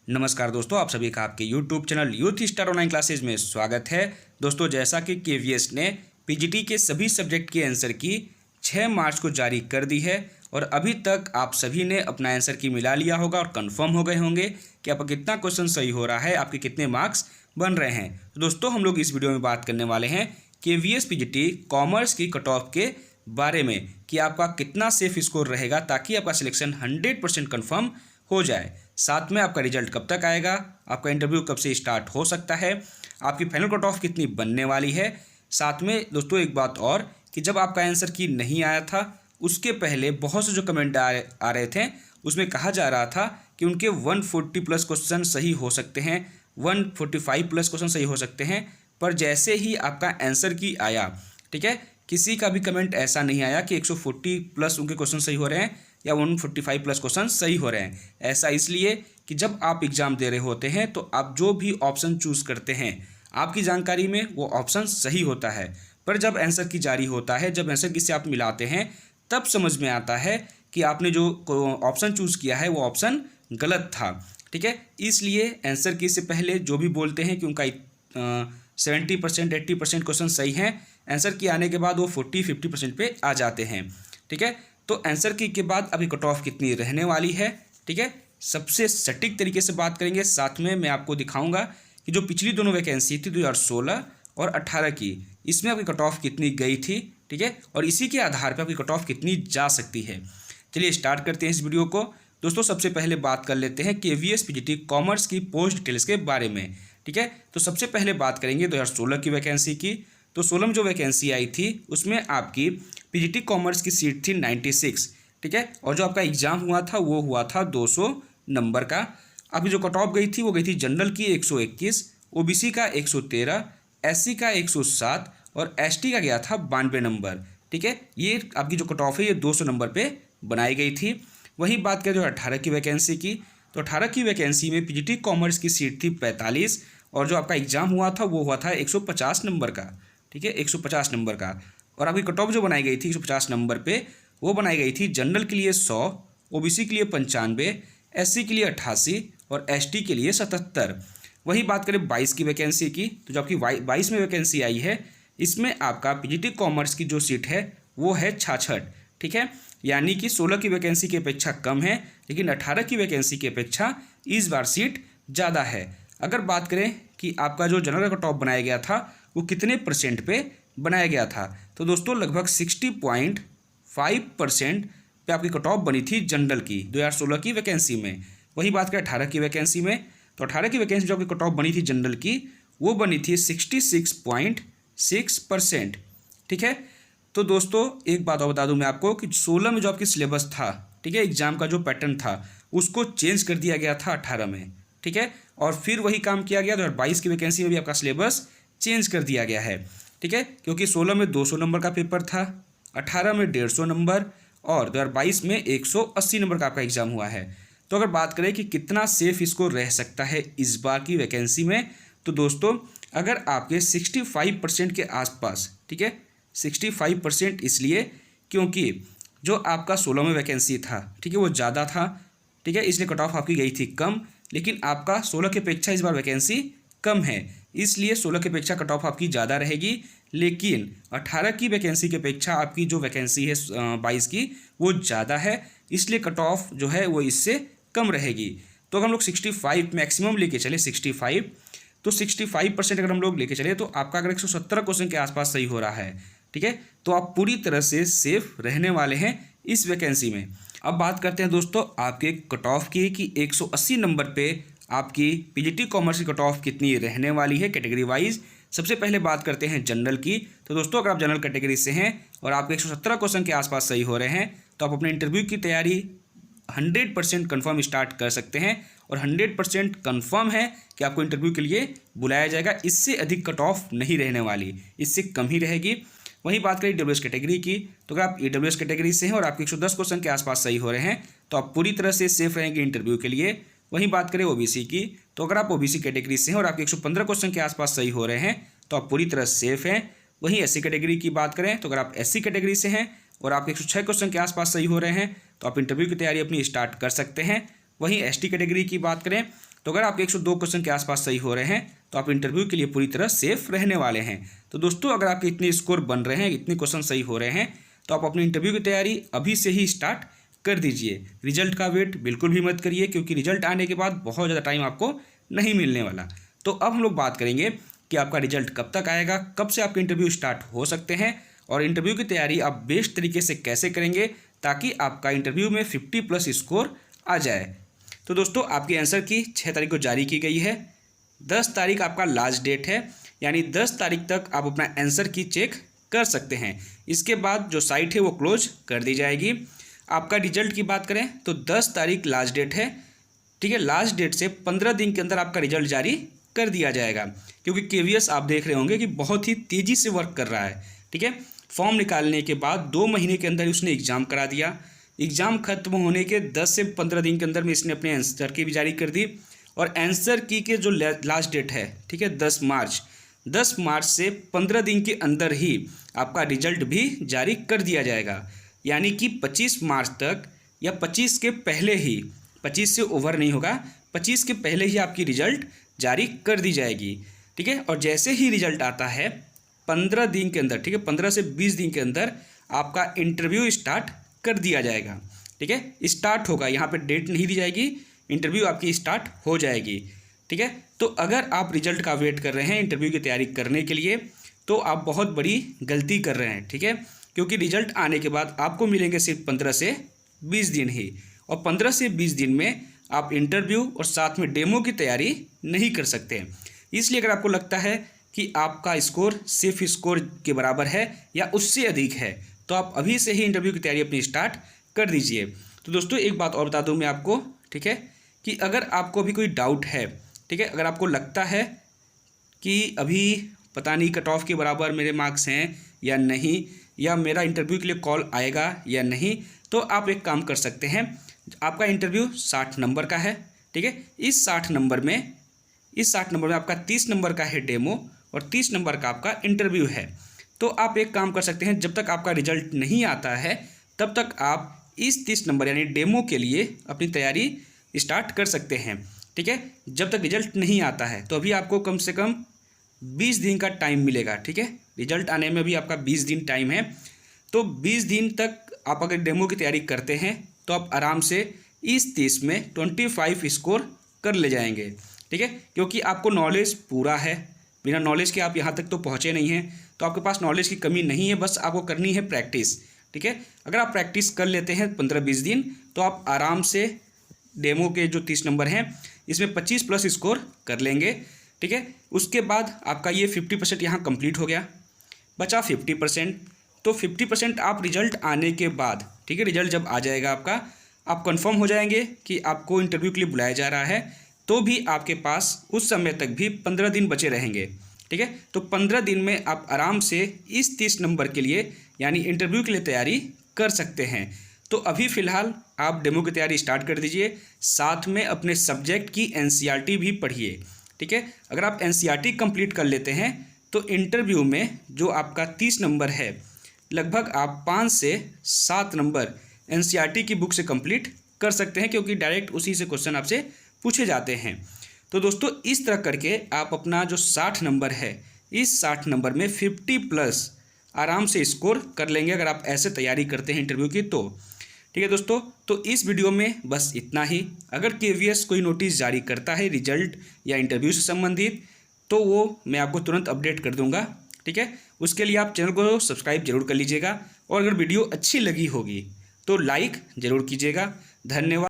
नमस्कार दोस्तों, आप सभी का आपके YouTube channel youth star online classes में स्वागत है। दोस्तों, जैसा कि केवीएस ने पीजीटी के सभी सब्जेक्ट के आंसर की 6 मार्च को जारी कर दी है और अभी तक आप सभी ने अपना आंसर की मिला लिया होगा और कंफर्म हो गए होंगे कि आपका कितना क्वेश्चन सही हो रहा है, आपके कितने मार्क्स बन रहे हैं। तो दोस्तों, हम लोग इस वीडियो में बात करने वाले हैं केवीएस पीजीटी कॉमर्स की कट ऑफ के बारे में कि आपका कितना सेफ स्कोर रहेगा ताकि आपका सिलेक्शन 100% कन्फर्म हो जाए। साथ में आपका रिजल्ट कब तक आएगा, आपका इंटरव्यू कब से स्टार्ट हो सकता है, आपकी फाइनल कट ऑफ कितनी बनने वाली है। साथ में दोस्तों एक बात और कि जब आपका आंसर की नहीं आया था उसके पहले बहुत से जो कमेंट आ रहे थे उसमें कहा जा रहा था कि उनके 140 प्लस क्वेश्चन सही हो सकते हैं, 145 प्लस क्वेश्चन सही हो सकते हैं। पर जैसे ही आपका आंसर की आया, ठीक है, किसी का भी कमेंट ऐसा नहीं आया कि 140 प्लस उनके क्वेश्चन सही हो रहे हैं या 145 प्लस क्वेश्चन सही हो रहे हैं। ऐसा इसलिए कि जब आप एग्ज़ाम दे रहे होते हैं तो आप जो भी ऑप्शन चूज़ करते हैं आपकी जानकारी में वो ऑप्शन सही होता है, पर जब आंसर की जारी होता है, जब आंसर की से आप मिलाते हैं तब समझ में आता है कि आपने जो ऑप्शन चूज़ किया है वो ऑप्शन गलत था। ठीक है, इसलिए आंसर की से पहले जो भी बोलते हैं कि उनका 70% 80% क्वेश्चन सही हैं, आंसर की आने के बाद वो 40-50% पे आ जाते हैं। ठीक है, तो आंसर की के बाद अभी कट ऑफ कितनी रहने वाली है, ठीक है, सबसे सटीक तरीके से बात करेंगे। साथ में मैं आपको दिखाऊंगा कि जो पिछली दोनों वैकेंसी थी 2016 और 18 की, इसमें आपकी कट ऑफ कितनी गई थी, ठीक है, और इसी के आधार पर आपकी कट ऑफ कितनी जा सकती है। चलिए स्टार्ट करते हैं इस वीडियो को। दोस्तों, सबसे पहले बात कर लेते हैं केवीएस पीजीटी कॉमर्स की पोस्ट डिटेल्स के बारे में। ठीक है, तो सबसे पहले बात करेंगे 2016 की वैकेंसी की। तो 16 में जो वैकेंसी आई थी उसमें आपकी पीजीटी कॉमर्स की सीट थी 96। ठीक है, और जो आपका एग्ज़ाम हुआ था वो हुआ था 200 नंबर का। आपकी जो कट ऑफ गई थी वो गई थी जनरल की 121, ओबीसी का 113, एससी का 107 और एसटी का गया था 92 नंबर। ठीक है, ये आपकी जो कट ऑफ है ये 200 नंबर पे बनाई गई थी। वहीं बात करें जो 18 की वैकेंसी की, तो 18 की वैकेंसी में पीजीटी कॉमर्स की सीट थी 45 और जो आपका एग्ज़ाम हुआ था वो हुआ था 150 नंबर का। ठीक है, 150 नंबर का। और अभी कट ऑफ जो बनाई गई थी 150 नंबर पे वो बनाई गई थी जनरल के लिए 100, ओबीसी के लिए 95, एससी के लिए 88 और एसटी के लिए 77। वही बात करें 22 की वैकेंसी की, तो जो आपकी 22 में वैकेंसी आई है इसमें आपका पीजीटी कॉमर्स की जो सीट है वो है 66। ठीक है, यानी कि 16 की वैकेंसी की अपेक्षा कम है, लेकिन 18 की वैकेंसी की अपेक्षा इस बार सीट ज़्यादा है। अगर बात करें कि आपका जो जनरल कट ऑफ बनाया गया था वो कितने परसेंट पे बनाया गया था, तो दोस्तों लगभग 60.5% पे आपकी कट ऑफ बनी थी जनरल की 2016 की वैकेंसी में। वही बात करें 18 की वैकेंसी में, तो 18 की वैकेंसी जो आपकी कट ऑफ बनी थी जनरल की वो बनी थी 66.6%। ठीक है, तो दोस्तों एक बात और बता दूं मैं आपको कि 16 में जो आपकी सिलेबस था, ठीक है, एग्जाम का जो पैटर्न था उसको चेंज कर दिया गया था 18 में। ठीक है, और फिर वही काम किया गया 2022 की वैकेंसी में भी आपका सिलेबस चेंज कर दिया गया है। ठीक है, क्योंकि 16 में 200 नंबर का पेपर था, 18 में 150 नंबर और 2022 में 180 नंबर का आपका एग्जाम हुआ है। तो अगर बात करें कि कितना सेफ इसको रह सकता है इस बार की वैकेंसी में, तो दोस्तों अगर आपके 65% के आसपास, ठीक है, 65% इसलिए क्योंकि जो आपका 16 में वैकेंसी था, ठीक है, वो ज़्यादा था, ठीक है, इसलिए कट ऑफ आपकी गई थी कम, लेकिन आपका 16 की अपेक्षा इस बार वैकेंसी कम है, इसलिए 16 की अपेक्षा कट ऑफ आपकी ज़्यादा रहेगी। लेकिन 18 की वैकेंसी की अपेक्षा आपकी जो वैकेंसी है 22 की वो ज़्यादा है, इसलिए कट ऑफ जो है वो इससे कम रहेगी। तो अगर हम लोग 65 मैक्सिमम लेके चले 65, तो 65% अगर हम लोग लेके चले तो आपका अगर 117 क्वेश्चन के आसपास सही हो रहा है, ठीक है, तो आप पूरी तरह से सेफ रहने वाले हैं इस वैकेंसी में। अब बात करते हैं दोस्तों आपके कट ऑफ की कि 180 नंबर पे आपकी पीजीटी कॉमर्स की कट ऑफ कितनी रहने वाली है कैटेगरी वाइज। सबसे पहले बात करते हैं जनरल की। तो दोस्तों अगर आप जनरल कैटेगरी से हैं और आपके 117 क्वेश्चन के आसपास सही हो रहे हैं तो आप अपने इंटरव्यू की तैयारी 100% कन्फर्म स्टार्ट कर सकते हैं और 100% कन्फर्म है कि आपको इंटरव्यू के लिए बुलाया जाएगा। इससे अधिक कट ऑफ नहीं रहने वाली, इससे कम ही रहेगी। वहीं बात करें ईडब्ल्यूएस कैटेगरी की, तो अगर आप ईडब्ल्यूएस कैटेगरी से हैं और आपके 110 क्वेश्चन के आसपास सही हो रहे हैं तो आप पूरी तरह से सेफ रहेंगे इंटरव्यू के लिए। वहीं बात करें ओबीसी की, तो अगर आप ओबीसी कैटेगरी से हैं और आपके 115 क्वेश्चन के आसपास सही हो रहे हैं तो आप पूरी तरह सेफ हैं। वहीं एससी कैटेगरी की बात करें, तो अगर आप एससी कैटेगरी से हैं और आपके 106 क्वेश्चन के आसपास सही हो रहे हैं तो आप इंटरव्यू की तैयारी अपनी स्टार्ट कर सकते हैं। वहीं एसटी कैटेगरी की बात करें तो अगर आपके 102 क्वेश्चन के आसपास सही हो रहे हैं तो आप इंटरव्यू के लिए पूरी तरह सेफ रहने वाले हैं। तो दोस्तों अगर आपके इतने स्कोर बन रहे हैं, इतने क्वेश्चन सही हो रहे हैं, तो आप अपनी इंटरव्यू की तैयारी अभी से ही स्टार्ट कर दीजिए। रिजल्ट का वेट बिल्कुल भी मत करिए, क्योंकि रिजल्ट आने के बाद बहुत ज़्यादा टाइम आपको नहीं मिलने वाला। तो अब हम लोग बात करेंगे कि आपका रिजल्ट कब तक आएगा, कब से आपके इंटरव्यू स्टार्ट हो सकते हैं और इंटरव्यू की तैयारी आप बेस्ट तरीके से कैसे करेंगे ताकि आपका इंटरव्यू में 50+ स्कोर आ जाए। तो दोस्तों आपके आंसर की 6 तारीख को जारी की गई है। 10 तारीख आपका लास्ट डेट है, यानी 10 तारीख तक आप अपना आंसर की चेक कर सकते हैं। इसके बाद जो साइट है वो क्लोज कर दी जाएगी। आपका रिजल्ट की बात करें तो 10 तारीख लास्ट डेट है, ठीक है। लास्ट डेट से 15 दिन के अंदर आपका रिजल्ट जारी कर दिया जाएगा, क्योंकि केवीएस आप देख रहे होंगे कि बहुत ही तेज़ी से वर्क कर रहा है, ठीक है। फॉर्म निकालने के बाद 2 महीने के अंदर उसने एग्ज़ाम करा दिया। एग्ज़ाम खत्म होने के 10 से 15 दिन के अंदर में इसने अपने आंसर की भी जारी कर दी। और आंसर की के जो लास्ट डेट है, ठीक है, 10 मार्च से 15 दिन के अंदर ही आपका रिजल्ट भी जारी कर दिया जाएगा। यानी कि 25 मार्च तक या 25 के पहले ही, 25 से ओवर नहीं होगा, 25 के पहले ही आपकी रिजल्ट जारी कर दी जाएगी, ठीक है। और जैसे ही रिजल्ट आता है 15 दिन के अंदर, ठीक है, 15 से 20 दिन के अंदर आपका इंटरव्यू स्टार्ट कर दिया जाएगा, ठीक है। स्टार्ट होगा, यहाँ पे डेट नहीं दी जाएगी, इंटरव्यू आपकी स्टार्ट हो जाएगी, ठीक है। तो अगर आप रिजल्ट का वेट कर रहे हैं इंटरव्यू की तैयारी करने के लिए तो आप बहुत बड़ी गलती कर रहे हैं, ठीक है। क्योंकि रिजल्ट आने के बाद आपको मिलेंगे सिर्फ 15 से 20 दिन ही, और 15 से 20 दिन में आप इंटरव्यू और साथ में डेमो की तैयारी नहीं कर सकते। इसलिए अगर आपको लगता है कि आपका स्कोर सिर्फ स्कोर के बराबर है या उससे अधिक है तो आप अभी से ही इंटरव्यू की तैयारी अपनी स्टार्ट कर दीजिए। तो दोस्तों एक बात और बता दूं मैं आपको, ठीक है, कि अगर आपको अभी कोई डाउट है, ठीक है, अगर आपको लगता है कि अभी पता नहीं कट ऑफ के बराबर मेरे मार्क्स हैं या नहीं, या मेरा इंटरव्यू के लिए कॉल आएगा या नहीं, तो आप एक काम कर सकते हैं। आपका इंटरव्यू 60 नंबर का है, ठीक है। इस 60 नंबर में आपका 30 नंबर का है डेमो और 30 नंबर का आपका इंटरव्यू है। तो आप एक काम कर सकते हैं, जब तक आपका रिजल्ट नहीं आता है तब तक आप इस 30 नंबर यानी डेमो के लिए अपनी तैयारी स्टार्ट कर सकते हैं, ठीक है। जब तक रिजल्ट नहीं आता है तो अभी आपको कम से कम 20 दिन का टाइम मिलेगा, ठीक है। रिजल्ट आने में भी आपका 20 दिन टाइम है। तो 20 दिन तक आप अगर डेमो की तैयारी करते हैं तो आप आराम से इस 30 में 25 स्कोर कर ले जाएंगे, ठीक है। क्योंकि आपको नॉलेज पूरा है, बिना नॉलेज के आप यहाँ तक तो पहुँचे नहीं हैं, तो आपके पास नॉलेज की कमी नहीं है, बस आपको करनी है प्रैक्टिस, ठीक है। अगर आप प्रैक्टिस कर लेते हैं 15-20 दिन तो आप आराम से डेमो के जो 30 नंबर हैं इसमें 25+ स्कोर कर लेंगे, ठीक है। उसके बाद आपका ये 50% यहाँ कंप्लीट हो गया, बचा 50%। तो 50% आप रिजल्ट आने के बाद, ठीक है, रिजल्ट जब आ जाएगा आपका, आप कंफर्म हो जाएंगे कि आपको इंटरव्यू के लिए बुलाया जा रहा है, तो भी आपके पास उस समय तक भी 15 दिन बचे रहेंगे, ठीक है। तो 15 दिन में आप आराम से इस 30 नंबर के लिए यानी इंटरव्यू के लिए तैयारी कर सकते हैं। तो अभी फ़िलहाल आप डेमो की तैयारी स्टार्ट कर दीजिए, साथ में अपने सब्जेक्ट की एनसीईआरटी भी पढ़िए, ठीक है। अगर आप एनसीईआरटी कंप्लीट कर लेते हैं तो इंटरव्यू में जो आपका 30 नंबर है लगभग आप 5 से 7 नंबर एनसीईआरटी की बुक से कंप्लीट कर सकते हैं, क्योंकि डायरेक्ट उसी से क्वेश्चन आपसे पूछे जाते हैं। तो दोस्तों इस तरह करके आप अपना जो 60 नंबर है, इस 60 नंबर में 50+ आराम से स्कोर कर लेंगे अगर आप ऐसे तैयारी करते हैं इंटरव्यू की तो, ठीक है दोस्तों। तो इस वीडियो में बस इतना ही। अगर केवीएस कोई नोटिस जारी करता है रिजल्ट या इंटरव्यू से संबंधित तो वो मैं आपको तुरंत अपडेट कर दूंगा, ठीक है। उसके लिए आप चैनल को सब्सक्राइब जरूर कर लीजिएगा, और अगर वीडियो अच्छी लगी होगी तो लाइक ज़रूर कीजिएगा। धन्यवाद।